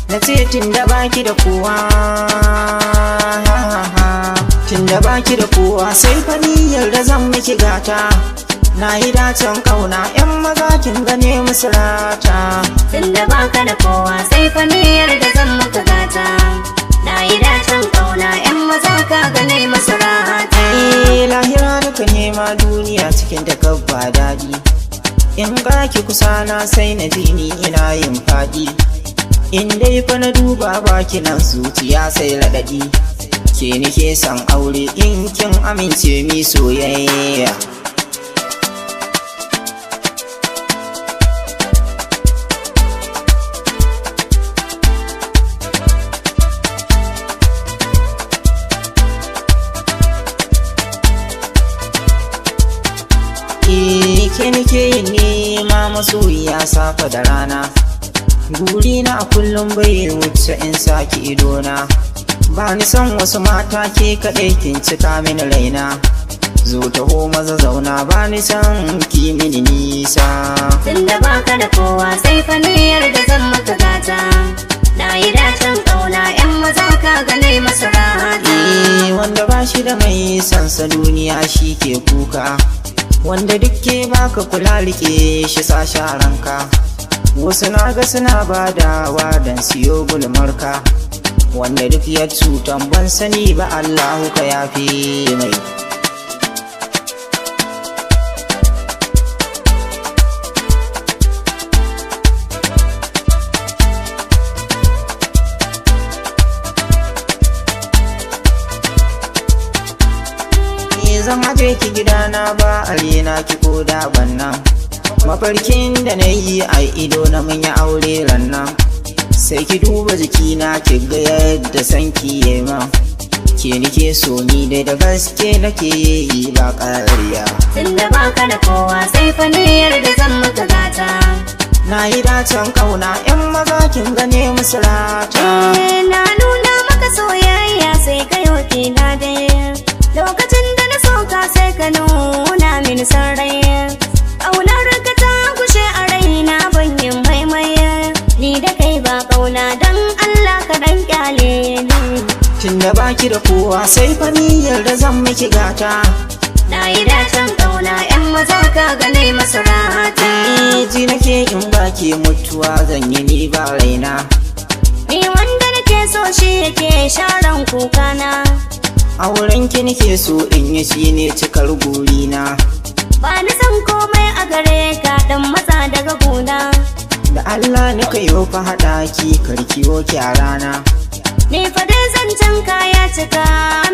na ce tunda baki da kowa, tunda baki da kowa sai fa niyyar da zan miki gata. Na yi dacen kauna 'yan maza kin gane musu rata. Tunda baka da kowa sai fa niyyar da zan maka gata. Na yi dacen kauna 'yan maza ka gane musu rata. Lahira duka nema duniya cikin da gabba daɗi. In ga ki kusa na sai na ji ni ina yin faɗi. In dai fa na duba baki nan zuciya sai raɗaɗi. Ke nike son aure in kin amince mi soyayya. Ke nike yin nema masoyiya safa da rana. Gurina a kullum bai wuce in saki idona. Ba ni son wasu mata ke kaɗai kin cika mini raina. Zo taho maza zauna ba ni son ki mini nisa. Tunda baka da kowa sai fa niyyar da zan maka gata. Na yi dacen kauna 'yan maza ka gane masa rata. Wanda ba shi da mai sansa duniya shi ke kuka. Wanda duk ke baka kula rike shi sa ranka. Wasu na ga suna badawa don siyo gulmarka. Wanda duk ya cutan ban sani ba Allahu ka yafe mai. Zan haje ki gidana ba alena ki ko da bannan. Mafarkin da na yi a ido na mun yi aure rannan. Sai ki duba jikina ki ga yadda sanki yayi ma. Ke nike so ni dai da gaske nake yi ba ƙarya. Tunda baka da kowa sai fa niyyar da zan maka gata. Na yi dacen kauna 'yan maza kin gane musu rata. Na nuna maka soyayya sai ka yoke na dai. Lokacin da na soka sai ka nuna mini son rai. Ƙaunar ka ta gushe a raina ban yin maimaye. Ni da kai ba ƙauna don Allah ka dan kyale ni. Tunda baki da kowa sai fa niyyar da zan miki gata. Na yi dacen ƙauna 'yan maza ka gane masa rata. Ji nake in baki mutuwa zan yi ni ba raina. Ni wanda nake so shi yake sharan kukana. Auren ki nake so in yi shi ne cikar gurina. Ba ni san komai a gare ka dan matsa daga gona. Da Allah ni ka yo fa haɗa ki karkiwo ki a rana. Ni fa dai zancen kaya cika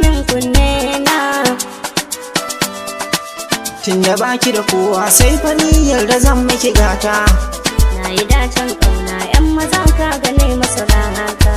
min kunne na. Tunda baki da kowa sai fa niyyar da zan miki gata. Na yi dacen ƙauna 'yan maza ka gane masa rata.